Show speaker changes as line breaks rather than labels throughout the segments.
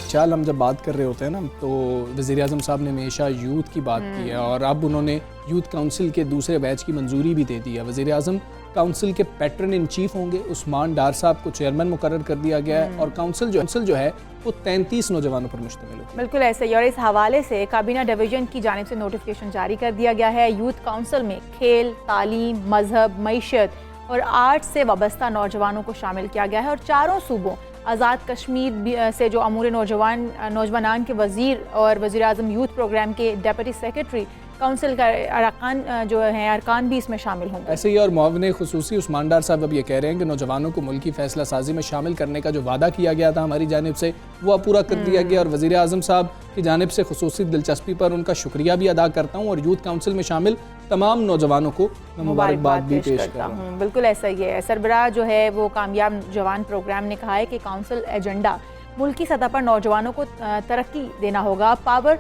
चाल हम जब बात कर रहे होते हैं ना, तो वज़ीर-ए-आज़म साहब ने हमेशा यूथ की बात की है और अब उन्होंने यूथ काउंसिल के दूसरे बैच की मंजूरी भी दे दी है। वज़ीर-ए-आज़म काउंसिल के पैटर्न इन चीफ होंगे। उस्मान डार साहब को चेयरमैन मुकर्रर कर दिया गया है और काउंसिल जो है वो 33 नौजवानों पर मुश्तमिल होगी।
बिल्कुल ऐसे ही, और इस हवाले से काबीना डिवीजन की जानिब से नोटिफिकेशन जारी कर दिया गया है। यूथ काउंसिल में खेल, तालीम, मजहब, मईशत और आर्ट से वाबस्ता नौजवानों को शामिल किया गया है और चारों सूबों आज़ाद कश्मीर से जो अमूर नौजवान के वज़ीर और वज़ीर-ए-आज़म यूथ प्रोग्राम के डेप्यूटी सेक्रेटरी काउंसिल का अरकान भी इसमें शामिल होंगे।
ऐसे ही और मुआविन खुसूसी उस्मान डार साहब अब ये कह रहे हैं कि नौजवानों को मुल्की फैसला साजी में शामिल करने का जो वादा किया गया था हमारी जानिब से वो अब पूरा कर दिया गया और वज़ीर-ए-आज़म साहब की जानिब से खुसूसी दिलचस्पी पर उनका शुक्रिया भी अदा करता हूँ और यूथ काउंसिल में शामिल तमाम नौजवानों को मुबारकबाद भी पेश करता हूँ।
बिल्कुल ऐसा ही है। सरबराह जो है वो कामयाब जवान प्रोग्राम ने कहा है कि काउंसिल एजेंडा मुल्की सतह पर नौजवानों को तरक्की देना होगा। पावर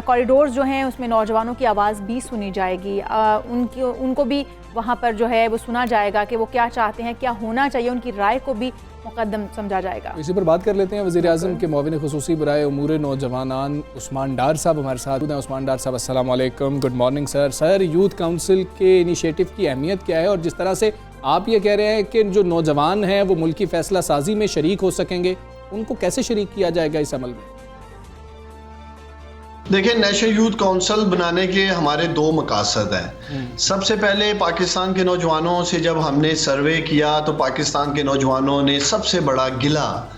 कॉरिडोर्स जो हैं उसमें नौजवानों की आवाज़ भी सुनी जाएगी। उनको भी वहाँ पर जो है वो सुना जाएगा कि वो क्या चाहते हैं, क्या होना चाहिए, उनकी राय को भी मुकद्दम समझा जाएगा।
इसी पर बात कर लेते हैं। वज़ीर-ए-आज़म के मुआविन खुसूसी बराए उमूर नौजवानान उस्मान डार साहब हमारे साथ हैं। उस्मान डार साहब, अस्सलाम वालेकुम, good morning sir. Sir, youth council के इनिशिएटिव की अहमियत क्या है और जिस तरह से आप ये कह रहे हैं कि जो नौजवान हैं वो मुल्की फैसला साजी में शरीक हो सकेंगे, उनको कैसे शरीक किया जाएगा इस अमल में?
देखिए, नेशनल यूथ काउंसिल बनाने के हमारे दो मकासद हैं। सबसे पहले पाकिस्तान के नौजवानों से जब हमने सर्वे किया तो पाकिस्तान के नौजवानों ने सबसे बड़ा गिला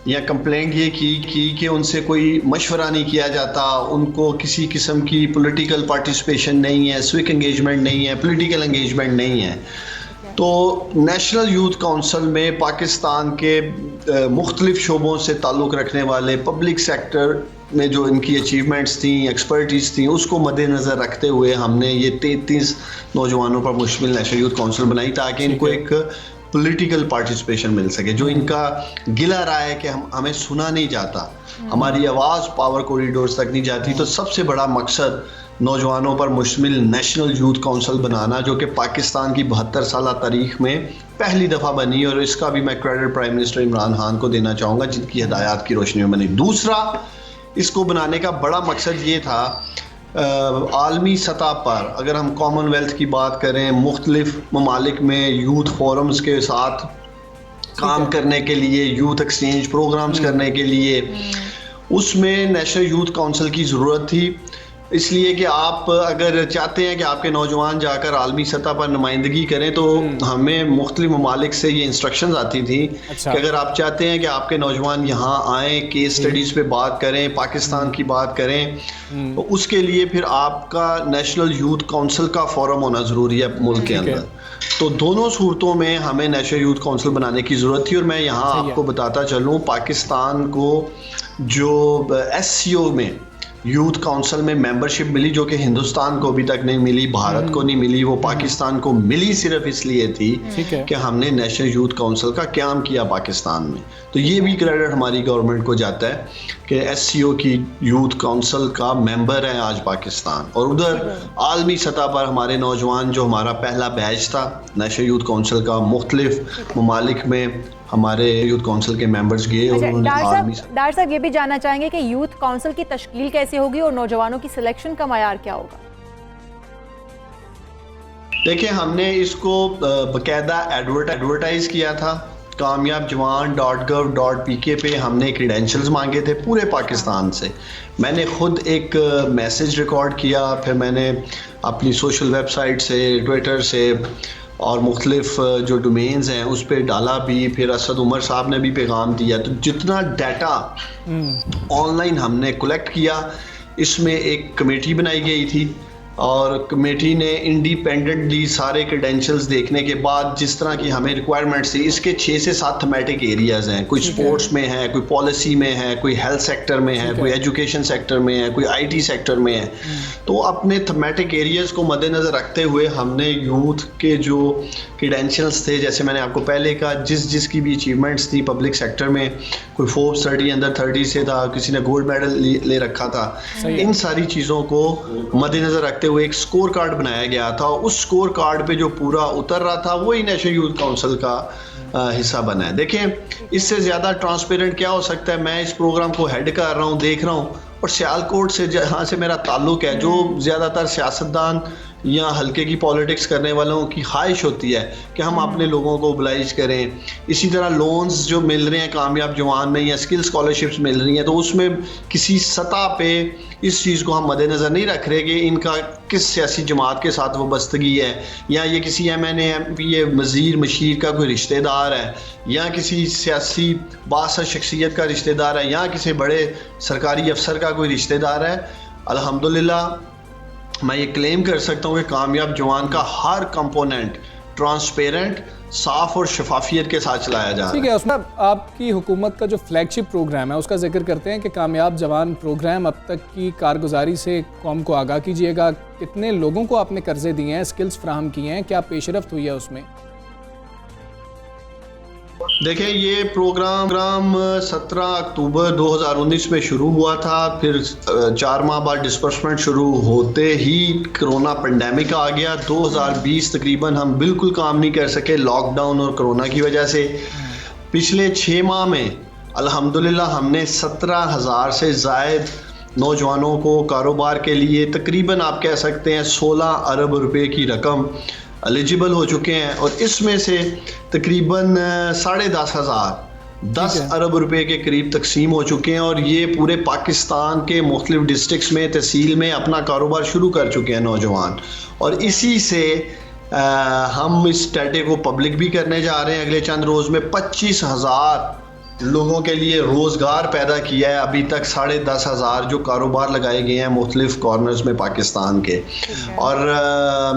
या कंप्लेंट ये की कि उनसे कोई मशवरा नहीं किया जाता, उनको किसी किस्म की पॉलिटिकल पार्टिसिपेशन नहीं है, सिविक एंगेजमेंट नहीं है, पॉलिटिकल एंगेजमेंट नहीं है। तो नेशनल यूथ काउंसिल में पाकिस्तान के मुख्तलिफ शोबों से ताल्लुक़ रखने वाले पब्लिक सेक्टर में जो इनकी अचीवमेंट्स थी, एक्सपर्टीज़ थी, उसको मद्देनज़र रखते हुए हमने ये 33 नौजवानों पर मुश्तमिल नेशनल यूथ काउंसिल बनाई ताकि इनको एक पॉलिटिकल पार्टिसिपेशन मिल सके। जो इनका गिला रहा है कि हमें सुना नहीं जाता, हमारी आवाज़ पावर कॉरिडोर्स तक नहीं जाती, तो सबसे बड़ा मकसद नौजवानों पर मुश्तमिल नेशनल यूथ काउंसिल बनाना, जो कि पाकिस्तान की 72 साल तारीख में पहली दफ़ा बनी और इसका भी मैं credit prime minister Imran Khan को देना चाहूँगा जिनकी हिदायत की रोशनी में बनी। दूसरा, इसको बनाने का बड़ा मकसद ये था आलमी सतह पर अगर हम कॉमनवेल्थ की बात करें, मुख्तलिफ ममालिक में यूथ फोरम्स के साथ काम करने के लिए, यूथ एक्सचेंज प्रोग्राम्स करने के लिए, उसमें नेशनल यूथ काउंसिल की ज़रूरत थी। इसलिए कि आप अगर चाहते हैं कि आपके नौजवान जाकर आलमी सतह पर नुमाइंदगी करें तो हमें मुख्तलिफ ममालिक से ये इंस्ट्रक्शंस आती थी कि अगर आप चाहते हैं कि आपके नौजवान यहाँ आएँ, केस स्टडीज़ पे बात करें, पाकिस्तान की बात करें, तो उसके लिए फिर आपका नेशनल यूथ काउंसिल का फोरम होना ज़रूरी है मुल्क के अंदर। तो दोनों सूरतों में हमें नेशनल यूथ काउंसिल बनाने की ज़रूरत थी। और मैं यहाँ आपको बताता चलूँ, पाकिस्तान को जो SCO में यूथ काउंसिल में मेंबरशिप मिली, जो कि हिंदुस्तान को अभी तक नहीं मिली, भारत को नहीं मिली, वो पाकिस्तान को मिली सिर्फ इसलिए थी कि हमने नेशनल यूथ काउंसिल का क़याम किया पाकिस्तान में। तो ये भी क्रेडिट हमारी गवर्नमेंट को जाता है कि SCO की यूथ काउंसिल का मेंबर है आज पाकिस्तान। और उधर आलमी सतह पर हमारे नौजवान, जो हमारा पहला बैच था नेशनल यूथ काउंसिल का, मुख्तलिफ ममालिक में हमारे यूथ काउंसिल के मेंबर्स गए।
डार साहब, ये भी जानना चाहेंगे कि यूथ काउंसिल की तश्कील कैसे होगी और नौजवानों की सिलेक्शन का मायार क्या होगा?
देखिए, हमने इसको बाकायदा एडवर्टाइज किया था। कामयाबजवान.gov.pk पे हमने क्रीडेंशियल्स मांगे थे पूरे पाकिस्तान से। मैंने खुद एक मैसेज रिकॉर्ड किया, फिर मैंने अपनी सोशल वेबसाइट से, ट्विटर से और मुख्तलिफ जो डोमेन्स हैं उस पर डाला भी। फिर असद उमर साहब ने भी पैगाम दिया। तो जितना डाटा ऑनलाइन हमने कलेक्ट किया, इसमें एक कमेटी बनाई गई थी और कमेटी ने इंडिपेंडेंटली सारे क्रेडेंशियल्स देखने के बाद जिस तरह की हमें रिक्वायरमेंट्स थी, इसके 6 से 7 थीमेटिक एरियाज़ हैं। कोई स्पोर्ट्स में है, कोई पॉलिसी में है, कोई हेल्थ सेक्टर में है, कोई एजुकेशन सेक्टर में है, कोई IT सेक्टर में है। तो अपने थीमेटिक एरियाज़ को मद्देनज़र रखते हुए हमने यूथ के जो क्रेडेंशियल्स थे, जैसे मैंने आपको पहले कहा, जिसकी भी अचीवमेंट्स थी पब्लिक सेक्टर में, कोई फोर्ब्स 30 अंडर 30 से था, किसी ने गोल्ड मेडल ले रखा था, इन सारी चीज़ों को मद्देनज़र रखते करते हुए एक स्कोर कार्ड बनाया गया था। उस स्कोर कार्ड पे जो पूरा उतर रहा था वही नेशनल यूथ काउंसिल का हिस्सा बना है। देखें, इससे ज़्यादा ट्रांसपेरेंट क्या हो सकता है। मैं इस प्रोग्राम को हेड कर रहा हूँ, देख रहा हूँ, और सियालकोट से जहाँ से मेरा ताल्लुक़ है, जो ज़्यादातर सियासतदान या हल्के की पॉलिटिक्स करने वालों की ख्वाहिश होती है कि हम अपने लोगों को मोबिलाइज करें। इसी तरह लोन्स जो मिल रहे हैं कामयाब जवान में या स्किल स्कॉलरशिप्स मिल रही हैं, तो उसमें किसी सतह पे इस चीज़ को हम मद्देनज़र नहीं रख रहे कि इनका किस सियासी जमात के साथ वाबस्तगी है, या ये किसी MNA MP वज़ीर मशीर का कोई रिश्तेदार है, या किसी सियासी बादशाह शख्सियत का रिश्तेदार है, या किसी बड़े सरकारी अफसर का कोई रिश्तेदार है। अल्हम्दुलिल्लाह मैं ये क्लेम कर सकता हूँ कि कामयाब जवान का हर कंपोनेंट ट्रांसपेरेंट, साफ और शफाफियत के साथ चलाया जा रहा है।
ठीक है, उसमें आपकी हुकूमत का जो फ्लैगशिप प्रोग्राम है उसका जिक्र करते हैं कि कामयाब जवान प्रोग्राम अब तक की कारगुजारी से कौम को आगाह कीजिएगा। कितने लोगों को आपने कर्जे दिए हैं, स्किल्स फ्राहम किए हैं, क्या पेशरफ्त हुई है उसमें?
देखिए, ये प्रोग्राम 17 अक्टूबर 2019 में शुरू हुआ था। फिर 4 माह बाद डिस्बर्समेंट शुरू होते ही कोरोना पेंडेमिक आ गया। 2020 तकरीबन हम बिल्कुल काम नहीं कर सके लॉकडाउन और कोरोना की वजह से। पिछले 6 माह में अल्हम्दुलिल्लाह हमने 17,000 से ज़ायद नौजवानों को कारोबार के लिए तकरीबन आप कह सकते हैं 16 अरब रुपए की रकम एलिजिबल हो चुके हैं, और इसमें से तकरीबन 10,500 अरब रुपए के करीब तकसीम हो चुके हैं, और ये पूरे पाकिस्तान के मुख्तलिफ डिस्ट्रिक्ट्स में, तहसील में अपना कारोबार शुरू कर चुके हैं नौजवान। और इसी से हम इस डाटे को पब्लिक भी करने जा रहे हैं। अगले चंद रोज़ में 25,000 लोगों के लिए रोज़गार पैदा किया है अभी तक। 10,500 जो कारोबार लगाए गए हैं मुख्तलिफ कॉर्नर्स में पाकिस्तान के। और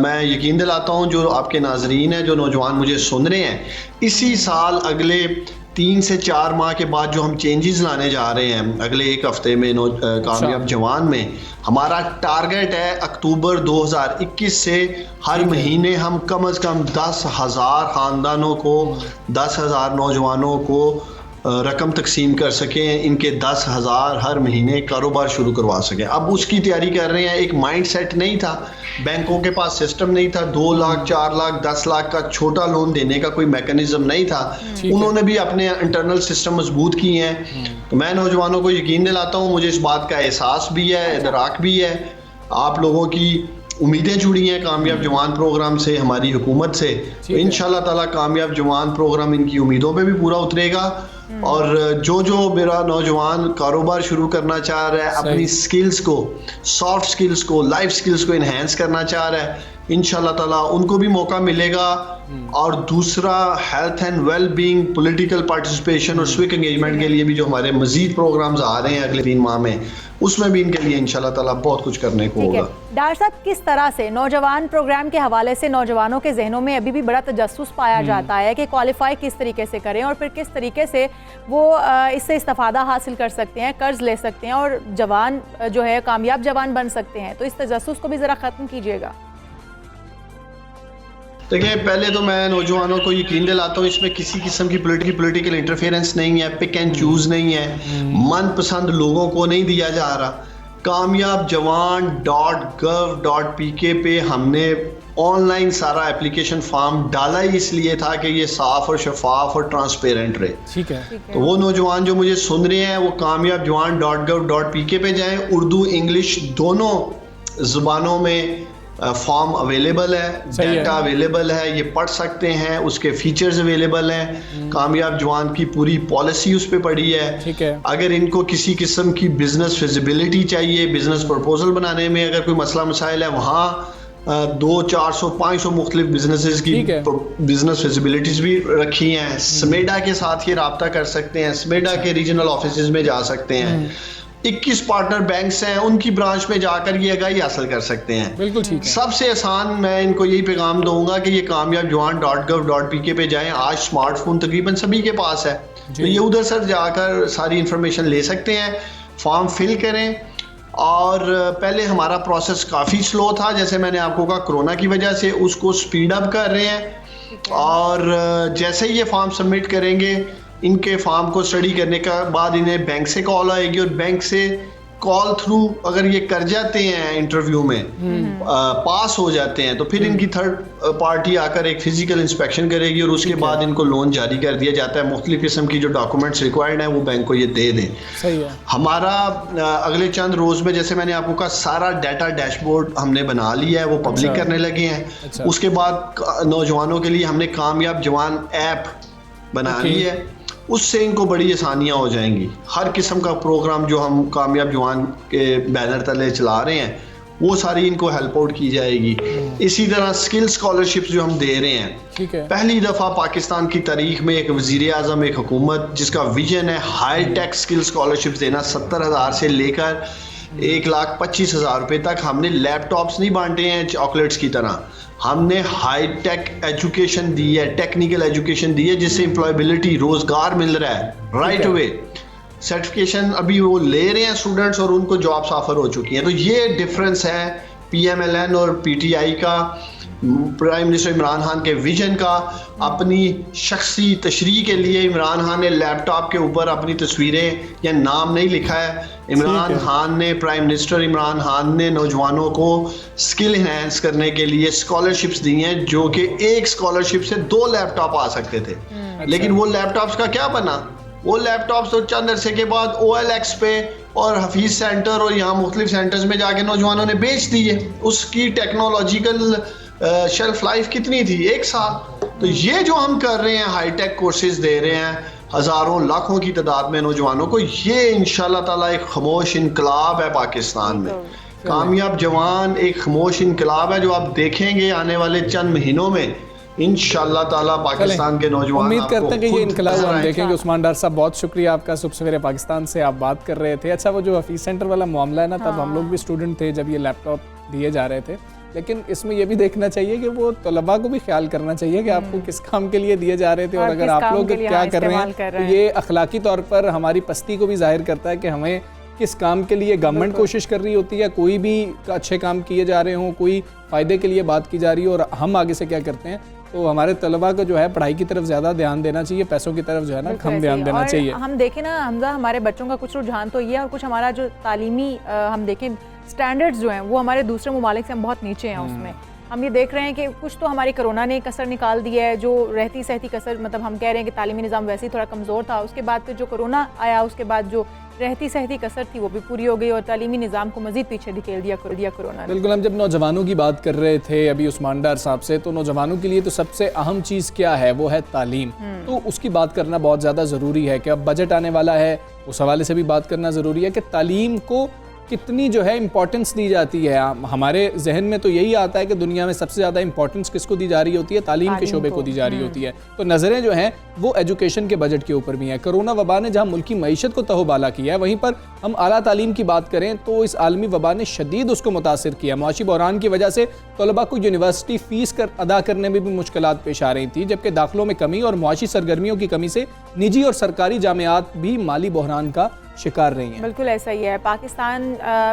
मैं यकीन दिलाता हूँ जो आपके नाजरीन हैं, जो नौजवान मुझे सुन रहे हैं, इसी साल अगले 3 से 4 माह के बाद जो हम चेंजेस लाने जा रहे हैं अगले 1 हफ्ते में कामयाब जवान में, हमारा टारगेट है अक्टूबर 2021 से हर महीने हम कम से कम 10,000 ख़ानदानों को, 10,000 नौजवानों को रकम तकसीम कर सकें, इनके 10,000 हर महीने कारोबार शुरू करवा सकें। अब उसकी तैयारी कर रहे हैं। एक माइंड सेट नहीं था, बैंकों के पास सिस्टम नहीं था, 2 लाख 4 लाख 10 लाख का छोटा लोन देने का कोई मैकेनिज्म नहीं था। उन्होंने भी अपने इंटरनल सिस्टम मजबूत किए हैं। तो मैं नौजवानों को यकीन दिलाता हूँ, मुझे इस बात का एहसास भी है, इदराक भी है। आप लोगों की उम्मीदें जुड़ी हैं कामयाब जवान प्रोग्राम से, हमारी हुकूमत से। तो इंशाल्लाह ताला कामयाब जवान प्रोग्राम इनकी उम्मीदों पे भी पूरा उतरेगा। और जो मेरा नौजवान कारोबार शुरू करना चाह रहा है, अपनी स्किल्स को, सॉफ्ट स्किल्स को, लाइफ स्किल्स को इन्हेंस करना चाह रहा है, इंशाल्लाह ताला उनको भी मौका मिलेगा। और दूसरा, health and well being, political participation और स्विक एंगेजमेंट के लिए भी जो हमारे मजीद प्रोग्राम्स आ रहे हैं अगले 3 माह में, उसमें भी इनके लिए इंशाल्लाह ताला बहुत कुछ करने को होगा।
डॉक्टर साहब, किस तरह से नौजवान प्रोग्राम के हवाले से नौजवानों के जहनों में अभी भी बड़ा तजस्सुस पाया जाता है कि क्वालिफाई किस तरीके से करें और फिर किस तरीके से वो इससे इस्तेफादा हासिल कर सकते हैं, कर्ज ले सकते हैं और जवान जो है कामयाब जवान बन सकते हैं। तो इस तजस्सुस को भी ज़रा ख़त्म कीजिएगा।
देखिए, पहले तो मैं नौजवानों को यकीन दिलाता हूँ, इसमें किसी किस्म की पॉलिटिकल इंटरफेरेंस नहीं है, पिक एंड चूज़ नहीं है, मनपसंद लोगों को नहीं दिया जा रहा। कामयाब जवान .gov.pk पे हमने ऑनलाइन सारा एप्लीकेशन फॉर्म डाला ही इसलिए था कि ये साफ और शफाफ और ट्रांसपेरेंट रहे।
ठीक है।
तो वो नौजवान जो मुझे सुन रहे हैं, वो कामयाब जवान .gov.pk पे जाएं। उर्दू इंग्लिश दोनों ज़ुबानों में फॉर्म अवेलेबल है, डाटा अवेलेबल है, ये पढ़ सकते हैं, उसके फीचर्स अवेलेबल हैं। कामयाब जवान की पूरी पॉलिसी उस पर पड़ी है।
ठीक है।
अगर इनको किसी किस्म की बिजनेस फिजिबिलिटी चाहिए, बिजनेस प्रपोजल बनाने में अगर कोई मसला मसाइल है, वहाँ 200, 400, 500 मुख्तलिफ बिजनेसेस की बिजनेस फिजिबिलिटीज भी रखी हैं। समेडा के साथ ये रब्ता कर सकते हैं, समेडा के रीजनल ऑफिस में जा सकते हैं। 21 पार्टनर बैंक्स हैं, उनकी ब्रांच में जाकर ये आगाही हासिल कर सकते हैं।
बिल्कुल ठीक है।
सबसे आसान मैं इनको यही पैगाम दूंगा कि ये कामयाब जवान .gov.pk पे जाएं। आज स्मार्टफोन तकरीबन सभी के पास है, तो ये उधर से जाकर सारी इंफॉर्मेशन ले सकते हैं, फॉर्म फिल करें। और पहले हमारा प्रोसेस काफ़ी स्लो था, जैसे मैंने आपको कहा कोरोना की वजह से उसको स्पीड अप कर रहे हैं। और जैसे ही ये फॉर्म सबमिट करेंगे, इनके फॉर्म को स्टडी करने के बाद इन्हें बैंक से कॉल आएगी और बैंक से कॉल थ्रू अगर ये कर जाते हैं इंटरव्यू में, पास हो जाते हैं, तो फिर इनकी थर्ड पार्टी आकर एक फिजिकल इंस्पेक्शन करेगी और उसके बाद इनको लोन जारी कर दिया जाता है। मुख्तलिफ किस्म की जो डॉक्यूमेंट्स रिक्वायर्ड हैं वो बैंक को ये दे दें।
सही है।
हमारा अगले चंद रोज में, जैसे मैंने आपको कहा, सारा डाटा डैशबोर्ड हमने बना लिया है, वो पब्लिक करने लगे हैं।
अच्छा।
उसके बाद नौजवानों के लिए हमने कामयाब जवान ऐप बना ली है, उससे इनको बड़ी आसानियां हो जाएंगी। हर किस्म का प्रोग्राम जो हम कामयाब जवान के बैनर तले चला रहे हैं वो सारी इनको हेल्प आउट की जाएगी। इसी तरह स्किल स्कॉलरशिप्स जो हम दे रहे हैं,
ठीक है।
पहली दफ़ा पाकिस्तान की तारीख में एक वज़ीर आज़म, एक हुकूमत जिसका विजन है हाई टेक स्किल स्कॉलरशिप्स देना, 70,000 से लेकर 1,25,000 रुपये तक। हमने लैपटॉप्स नहीं बांटे हैं चॉकलेट्स की तरह, हमने हाई टेक एजुकेशन दी है, टेक्निकल एजुकेशन दी है, जिससे एम्प्लॉयबिलिटी, रोजगार मिल रहा है राइट अवे। सर्टिफिकेशन अभी वो ले रहे हैं स्टूडेंट्स और उनको जॉब्स ऑफर हो चुकी हैं। तो ये डिफरेंस है PMLN और PTI का, प्राइम मिनिस्टर इमरान खान के विजन का। अपनी शख्सी तशरीह के लिए इमरान खान ने लैपटॉप के ऊपर अपनी तस्वीरें या नाम नहीं लिखा है। इमरान खान ने, प्राइम मिनिस्टर इमरान खान ने नौजवानों को स्किल इन्हेंस करने के लिए स्कॉलरशिप्स दी हैं, जो कि एक स्कॉलरशिप से 2 लैपटॉप आ सकते थे। लेकिन वो लैपटॉप्स का क्या बना? वो लैपटॉप्स तो चंद अरसे के बाद OLX पे और हफीज सेंटर और यहाँ मुख्तलिफ सेंटर्स में जाके नौजवानों ने बेच दिए। उसकी टेक्नोलॉजिकल शेल्फ लाइफ कितनी थी? 1 साल। तो ये जो हम कर रहे हैं, हाईटेक कोर्सेज दे रहे हैं हज़ारों लाखों की तादाद में नौजवानों को, ये इंशाल्लाह ताला एक खामोश इनकलाब है पाकिस्तान में। कामयाब जवान एक खामोश इनकलाब है जो आप देखेंगे आने वाले चंद महीनों में इंशाल्लाह ताला पाकिस्तान के नौजवान।
उम्मीद करते हैं कि ये इनकलाब हम देखेंगे। उस्मान डार साहब, बहुत शुक्रिया आपका। सुबह सवेरे पाकिस्तान से आप बात कर रहे थे। अच्छा, वो जो हफीज सेंटर वाला मामला है ना, तब हम लोग भी स्टूडेंट थे जब ये लैपटॉप दिए जा रहे थे। लेकिन इसमें ये भी देखना चाहिए कि वो तलबा को भी ख्याल करना चाहिए कि आपको किस काम के लिए दिए जा रहे थे, और अगर आप लोग क्या कर रहे हैं, तो ये अखलाकी तौर पर हमारी पस्ती को भी जाहिर करता है कि हमें किस काम के लिए गवर्नमेंट कोशिश कर रही होती है, कोई भी अच्छे काम किए जा रहे हों, कोई फ़ायदे के लिए बात की जा रही हो, और हम आगे से क्या करते हैं। तो हमारे तलबा को जो है पढ़ाई की तरफ ज़्यादा ध्यान देना चाहिए, पैसों की तरफ जो है ना कम ध्यान देना चाहिए।
हम देखें ना हमजा, हमारे बच्चों का कुछ रुझान तो ये है, और कुछ हमारा जो तालीमी हम देखें स्टैंडर्ड्स जो हैं वो हमारे दूसरे ममालिक से हम बहुत नीचे हैं। उसमें हम ये देख रहे हैं कि कुछ तो हमारी कोरोना ने कसर निकाल दी है, जो रहती सहती कसर, मतलब हम कह रहे हैं कि तालीमी निज़ाम वैसे ही थोड़ा कमज़ोर था। उसके बाद फिर जो कोरोना आया, उसके बाद जो रहती सहती कसर थी वो भी पूरी हो गई, और तालीमी निज़ाम को मज़ीद पीछे धकेल दिया कोरोना।
बिल्कुल। हम जब नौजवानों की बात कर रहे थे अभी उस्मान डार साहब से, तो नौजवानों के लिए तो सबसे अहम चीज़ क्या है? वो है तालीम। तो उसकी बात करना बहुत ज़्यादा ज़रूरी है कि अब बजट आने वाला है, उस हवाले से भी बात करना ज़रूरी है कि तालीम को कितनी जो है इम्पोर्टेंस दी जाती है। हमारे जहन में तो यही आता है कि दुनिया में सबसे ज़्यादा इंपॉर्टेंस किसको दी जा रही होती है? तालीम के शोबे को दी जा रही होती है। तो नज़रें जो हैं वो एजुकेशन के बजट के ऊपर भी हैं। कोरोना वबा ने जहाँ मुल्क की मईशत को तहोबाला किया है, वहीं पर हम आला तालीम की बात करें तो इस आलमी वबा ने शदीद उसको मुतासिर किया। मुआशी बहरान की वजह से तलबा को यूनिवर्सिटी फ़ीस अदा करने में भी मुश्किलात पेश आ रही थी, जबकि दाखिलों में कमी और मुआशी सरगर्मियों की कमी से निजी और सरकारी जामियात भी माली बहरान का शिकार रही हैं।
बिल्कुल ऐसा ही है। पाकिस्तान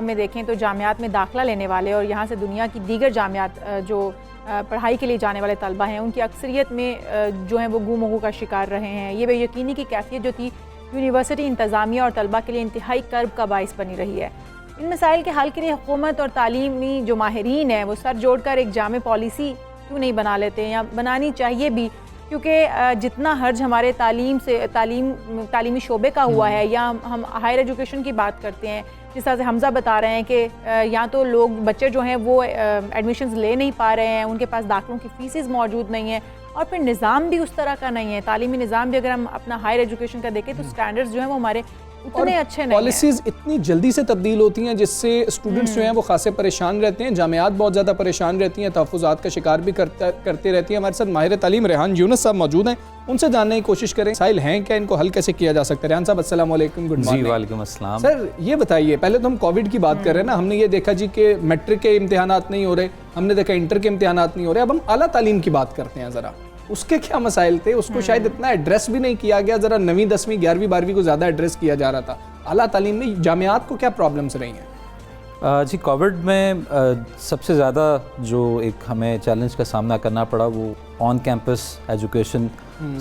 में देखें तो जामियात में दाखिला लेने वाले और यहाँ से दुनिया की दीगर जामियात जो पढ़ाई के लिए जाने वाले तलबा हैं, उनकी अक्सरियत में जो है वो गुम का शिकार रहे हैं। ये बेयकीनी की कैफियत जो थी यूनिवर्सिटी इंतज़ामिया और तलबा के लिए इंतहाई कर्ब का बाइस बनी रही है। इन मसाइल के हल के लिए हुकूमत और तालीमी जो माहिरीन हैं वो सर जोड़कर एक जामे पॉलिसी क्यों नहीं बना लेते हैं, या बनानी चाहिए भी, क्योंकि जितना हर्ज हमारे तालीमी शोबे का हुआ है, या हम हायर एजुकेशन की बात करते हैं, जिस तरह से हमजा बता रहे हैं कि या तो लोग बच्चे जो हैं वो एडमिशन्स ले नहीं पा रहे हैं, उनके पास दाखिलों की फ़ीसेस मौजूद नहीं है, और फिर निज़ाम भी उस तरह का नहीं है। तालीमी निज़ाम भी अगर हम अपना हायर एजुकेशन का देखें तो स्टैंडर्ड्स जो हैं वो हमारे उतने अच्छे नहीं हैं।
पॉलिसीज़ इतनी जल्दी से तब्दील होती हैं जिससे स्टूडेंट्स जो हैं वो खासे परेशान रहते हैं, जामियात बहुत ज़्यादा परेशान रहती हैं, तहफ़्फ़ुज़ात का शिकार भी करते रहती हैं। हमारे साथ माहिर तालीम रेहान यूनुस साहब मौजूद हैं, उनसे जानने की कोशिश करें मसाइल हैं क्या, इनको हल कैसे किया जा सकता है। रेहान साहब अस्सलाम वालेकुम, गुड मॉर्निंग।
वालेकुम अस्सलाम।
सर ये बताइए, पहले तो हम कोविड की बात कर रहे हैं ना, हमने ये देखा जी कि मैट्रिक के इम्तिहानात नहीं हो रहे, हमने देखा इंटर के इम्तिहानात नहीं हो रहे, अब हम आला तालीम की बात करते हैं। ज़रा उसके क्या मसाइल थे, उसको शायद इतना एड्रेस भी नहीं किया गया, ज़रा 9वीं 10वीं 11वीं 12वीं को ज़्यादा एड्रेस किया जा रहा था। आला तालीम में जामियात को क्या प्रॉब्लम्स रही हैं?
जी कोविड में सबसे ज़्यादा जो एक हमें चैलेंज का सामना करना पड़ा वो ऑन कैंपस एजुकेशन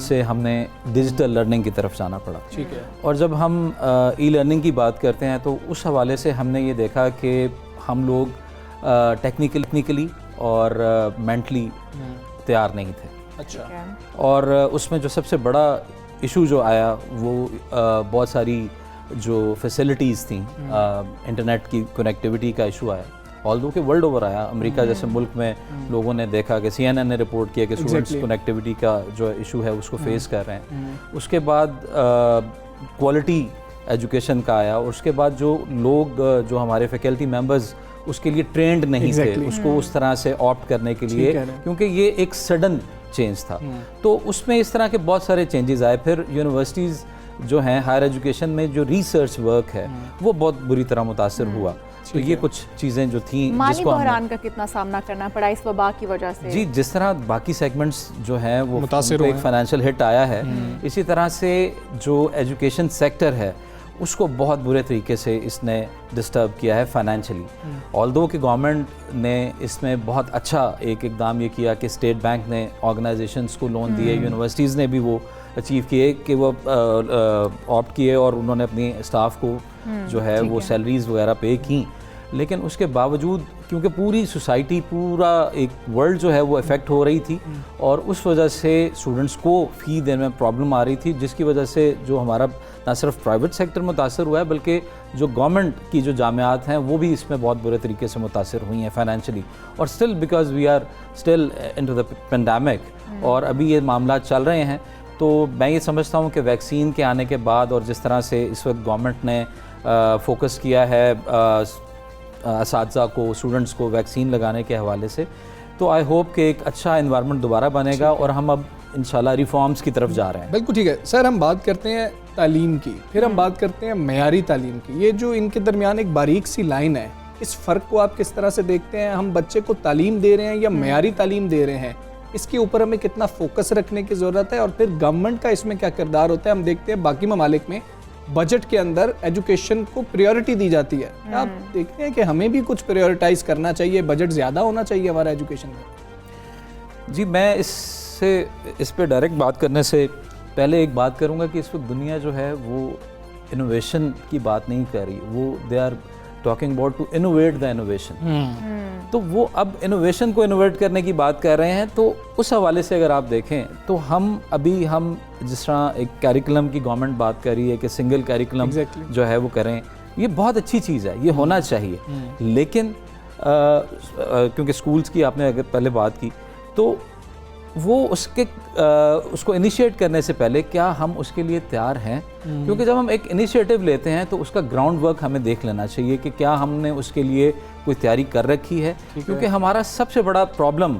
से हमने डिजिटल लर्निंग की तरफ जाना पड़ा।
ठीक है।
और जब हम ई लर्निंग की बात करते हैं तो उस हवाले से हमने ये देखा कि हम लोग टेक्निकली और मेंटली तैयार नहीं थे।
अच्छा।
और उसमें जो सबसे बड़ा इशू जो आया वो बहुत सारी जो फैसिलिटीज़ थी, इंटरनेट की कनेक्टिविटी का इशू आया। ऑल्दो कि वर्ल्ड ओवर आया, अमेरिका जैसे मुल्क में लोगों ने देखा कि CNN ने रिपोर्ट किया कि स्टूडेंट्स कनेक्टिविटी का जो इशू है उसको फेस कर रहे हैं। उसके बाद क्वालिटी एजुकेशन का आया, और उसके बाद जो लोग जो हमारे फैकल्टी मेंबर्स उसके लिए ट्रेंड नहीं थे उसको उस तरह से ऑप्ट करने के लिए, क्योंकि ये एक सडन चेंज था। तो उसमें इस तरह के बहुत सारे चेंजेस आए। फिर यूनिवर्सिटीज़ जो हैं, हायर एजुकेशन में जो रिसर्च वर्क है वो बहुत बुरी तरह मुतासर हुआ। तो ये कुछ चीज़ें जो थी
माली बहरान का कितना सामना करना पड़ा इस वबा की वजह से?
जी, जिस तरह बाकी सेगमेंट्स जो हैं वो एक फाइनेंशियल हिट आया है, इसी तरह से जो एजुकेशन सेक्टर है उसको बहुत बुरे तरीके से इसने डिस्टर्ब किया है फाइनेंशियली। ऑल्दो कि गवर्नमेंट ने इसमें बहुत अच्छा एक इकदाम ये किया कि स्टेट बैंक ने ऑर्गेनाइजेशंस को लोन दिए, यूनिवर्सिटीज़ ने भी वो अचीव किए कि वो ऑप्ट किए और उन्होंने अपनी स्टाफ को जो है वो सैलरीज़ वगैरह पे की। लेकिन उसके बावजूद क्योंकि पूरी सोसाइटी, पूरा एक वर्ल्ड जो है वो इफ़ेक्ट हो रही थी, और उस वजह से स्टूडेंट्स को फ़ी देने में प्रॉब्लम आ रही थी, जिसकी वजह से जो हमारा ना सिर्फ प्राइवेट सेक्टर मुतासर हुआ है बल्कि जो गवर्नमेंट की जो जामियात हैं वो भी इसमें बहुत बुरे तरीके से मुतासर हुई हैं फाइनेंशियली। और still because we are still into the pandemic और अभी ये मामला चल रहे हैं, तो मैं ये समझता हूँ कि वैक्सीन के आने के बाद और जिस तरह से इस वक्त गवर्नमेंट ने फोकस किया है असातिज़ा को, स्टूडेंट्स को वैक्सीन लगाने के हवाले से, तो आई होप कि एक अच्छा इन्वायरमेंट दोबारा बनेगा और हम अब इंशाल्लाह रिफॉर्म्स की तरफ जा रहे हैं।
बिल्कुल ठीक है सर। हम बात करते हैं तालीम की, फिर हम बात करते हैं मयारी तालीम की। ये जो इनके दरमियान एक बारीक सी लाइन है, इस फ़र्क को आप किस तरह से देखते हैं? हम बच्चे को तालीम दे रहे हैं या मयारी तालीम दे रहे हैं, इसके ऊपर हमें कितना फोकस रखने की ज़रूरत है? और फिर गवर्नमेंट का इसमें क्या किरदार होता है? हम देखते हैं बाकी ममालिक में बजट के अंदर एजुकेशन को प्रायोरिटी दी जाती है। आप देखते हैं कि हमें भी कुछ प्रायोरिटाइज करना चाहिए, बजट ज़्यादा होना चाहिए हमारा एजुकेशन में?
जी, मैं इस पे डायरेक्ट बात करने से पहले एक बात करूंगा कि इस वक्त दुनिया जो है वो इनोवेशन की बात नहीं कर रही, वो they are talking about to innovate the innovation. तो वो अब इनोवेशन को इनोवेट करने की बात कर रहे हैं। तो उस हवाले से अगर आप देखें तो हम जिस तरह एक कैरिकुलम की गवर्नमेंट बात कर रही है कि सिंगल कैरिकुलम जो है वो करें, ये बहुत अच्छी चीज़ है, ये होना चाहिए। लेकिन क्योंकि स्कूल्स की आपने अगर पहले बात की, तो वो उसको इनिशिएट करने से पहले क्या हम उसके लिए तैयार हैं? क्योंकि जब हम एक इनिशिएटिव लेते हैं तो उसका ग्राउंड वर्क हमें देख लेना चाहिए कि क्या हमने उसके लिए कोई तैयारी कर रखी है। क्योंकि हमारा सबसे बड़ा प्रॉब्लम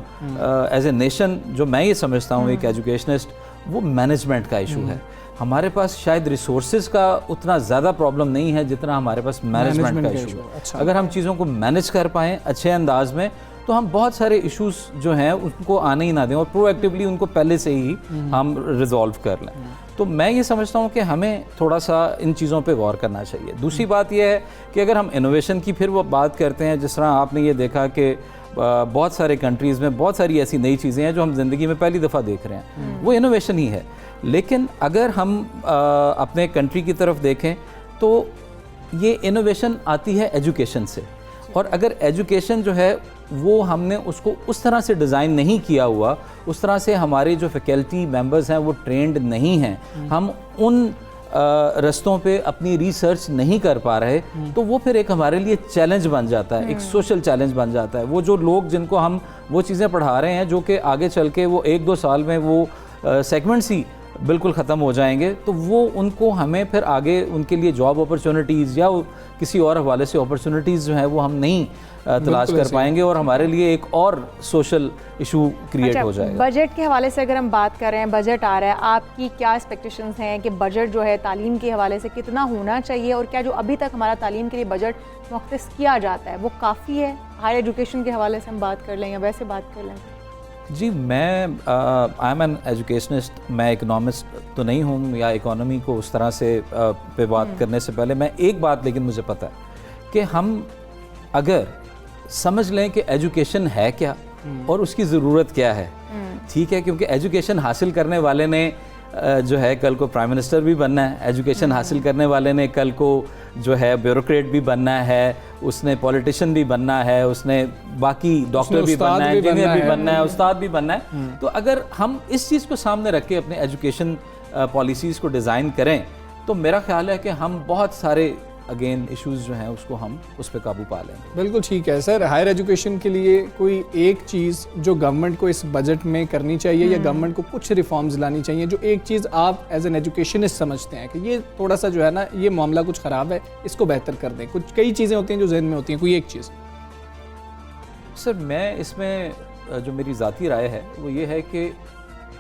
एज ए नेशन जो मैं ये समझता हूँ एक एजुकेशनिस्ट, वो मैनेजमेंट का इशू है। हमारे पास शायद रिसोर्सेज का उतना ज़्यादा प्रॉब्लम नहीं है जितना हमारे पास मैनेजमेंट का इशू है। अच्छा। अगर हम चीज़ों को मैनेज कर पाएँ अच्छे अंदाज में तो हम बहुत सारे इश्यूज जो हैं उनको आने ही ना दें और प्रोएक्टिवली उनको पहले से ही हम रिजॉल्व कर लें। तो मैं ये समझता हूँ कि हमें थोड़ा सा इन चीज़ों पे गौर करना चाहिए। दूसरी बात यह है कि अगर हम इनोवेशन की फिर वो बात करते हैं, जिस तरह आपने ये देखा कि बहुत सारे कंट्रीज़ में बहुत सारी ऐसी नई चीज़ें हैं जो हम ज़िंदगी में पहली दफ़ा देख रहे हैं, वो इनोवेशन ही है। लेकिन अगर हम अपने कंट्री की तरफ देखें तो ये इनोवेशन आती है एजुकेशन से, और अगर एजुकेशन जो है वो हमने उसको उस तरह से डिज़ाइन नहीं किया हुआ, उस तरह से हमारे जो फैकल्टी मेंबर्स हैं वो ट्रेंड नहीं हैं, हम उन रस्तों पे अपनी रिसर्च नहीं कर पा रहे, तो वो फिर एक हमारे लिए चैलेंज बन जाता है, एक सोशल चैलेंज बन जाता है। वो जो लोग जिनको हम वो चीज़ें पढ़ा रहे हैं जो कि आगे चल के वो 1-2 साल में वो सेगमेंट्स ही बिल्कुल ख़त्म हो जाएंगे, तो वो उनको हमें फिर आगे उनके लिए जॉब अपॉर्चुनिटीज़ या किसी और हवाले से अपॉर्चुनिटीज़ जो है वो हम नहीं तलाश कर पाएंगे और हमारे लिए एक और सोशल इशू क्रिएट हो जाएगा।
बजट के हवाले से अगर हम बात कर रहे हैं, बजट आ रहा है, आपकी क्या एक्सपेक्टेशंस हैं कि बजट जो है तालीम के हवाले से कितना होना चाहिए, और क्या जो अभी तक हमारा तालीम के लिए बजट मुख्तस किया जाता है वो काफ़ी है? हायर एजुकेशन के हवाले से हम बात कर लें या वैसे बात कर लें?
जी, मैं आई एम एन एजुकेशनिस्ट, मैं इकोनॉमिस्ट तो नहीं हूँ, या इकोनॉमी को उस तरह से पे बात करने से पहले मैं एक बात लेकिन मुझे पता है कि हम अगर समझ लें कि एजुकेशन है क्या और उसकी ज़रूरत क्या है, ठीक है, क्योंकि एजुकेशन हासिल करने वाले ने जो है कल को प्राइम मिनिस्टर भी बनना है, एजुकेशन हासिल करने वाले ने कल को जो है ब्यूरोक्रेट भी बनना है, उसने पॉलिटिशियन भी बनना है, उसने बाकी डॉक्टर भी बनना है, इंजीनियर भी बनना है, उस्ताद भी बनना है। तो अगर हम इस चीज़ को सामने रख के अपने एजुकेशन पॉलिसीज़ को डिज़ाइन करें तो मेरा ख्याल है कि हम बहुत सारे अगेन इश्यूज़ जो हैं उसको हम उस पर काबू पा लेंगे।
बिल्कुल ठीक है सर। हायर एजुकेशन के लिए कोई एक चीज़ जो गवर्नमेंट को इस बजट में करनी चाहिए या गवर्नमेंट को कुछ रिफॉर्म्स लानी चाहिए, जो एक चीज़ आप एज एन एजुकेशनिस्ट समझते हैं कि ये थोड़ा सा जो है ना ये मामला कुछ ख़राब है, इसको बेहतर कर दें? कुछ कई चीज़ें होती हैं जो जहन में होती हैं, कोई एक चीज़।
सर मैं इसमें जो मेरी ज़ाती राय है वो ये है कि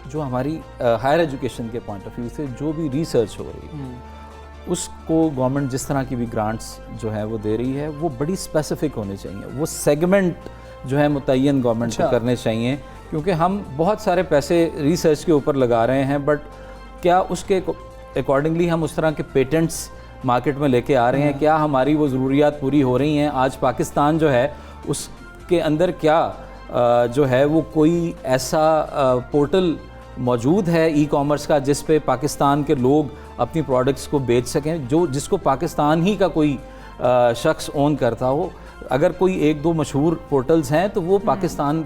जो हमारी हायर एजुकेशन के पॉइंट ऑफ व्यू से जो भी रिसर्च हो रही है उसको गवर्नमेंट जिस तरह की भी ग्रांट्स जो है वो दे रही है वो बड़ी स्पेसिफिक होनी चाहिए, वो सेगमेंट जो है मुतय्यन गवर्नमेंट को करने चाहिए, क्योंकि हम बहुत सारे पैसे रिसर्च के ऊपर लगा रहे हैं बट क्या उसके अकॉर्डिंगली हम उस तरह के पेटेंट्स मार्केट में लेके आ रहे हैं, क्या हमारी वो ज़रूरियात पूरी हो रही हैं? आज पाकिस्तान जो है उसके अंदर क्या जो है वो कोई ऐसा पोर्टल मौजूद है ई कॉमर्स का जिस पे पाकिस्तान के लोग अपनी प्रोडक्ट्स को बेच सकें, जो जिसको पाकिस्तान ही का कोई शख्स ओन करता हो? अगर कोई एक दो मशहूर पोर्टल्स हैं तो वो पाकिस्तान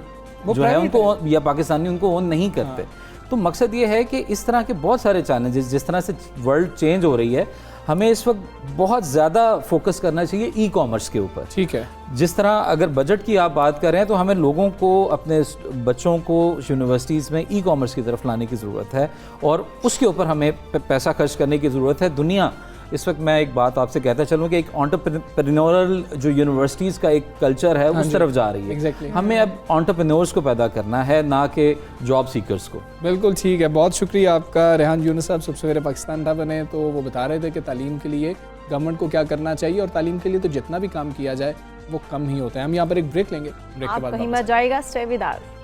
जो है उनको या पाकिस्तानी उनको ओन नहीं करते। तो मकसद ये है कि इस तरह के बहुत सारे चैलेंजेस, जिस तरह से वर्ल्ड चेंज हो रही है, हमें इस वक्त बहुत ज़्यादा फोकस करना चाहिए ई कॉमर्स के ऊपर।
ठीक है,
जिस तरह अगर बजट की आप बात करें तो हमें लोगों को, अपने बच्चों को यूनिवर्सिटीज़ में ई कॉमर्स की तरफ लाने की ज़रूरत है और उसके ऊपर हमें पैसा खर्च करने की ज़रूरत है। दुनिया इस वक्त, मैं एक बात आपसे कहता चलूँ कि एक एंटरप्रेन्योरल जो यूनिवर्सिटीज़ का एक कल्चर है उस तरफ जा रही है।
Exactly.
हमें अब एंटरप्रेन्योर्स को पैदा करना है, ना कि जॉब सीकर्स को।
बिल्कुल ठीक है, बहुत शुक्रिया आपका। रेहान यूनुस साहब सबसे सवेरे पाकिस्तान था बने तो वो बता रहे थे कि तालीम के लिए गवर्नमेंट को क्या करना चाहिए और तालीम के लिए तो जितना भी काम किया जाए वो कम ही होता है। हम यहाँ पर एक ब्रेक लेंगे, ब्रेक के बाद
कहीं मत जाएगा, स्टे विद अस।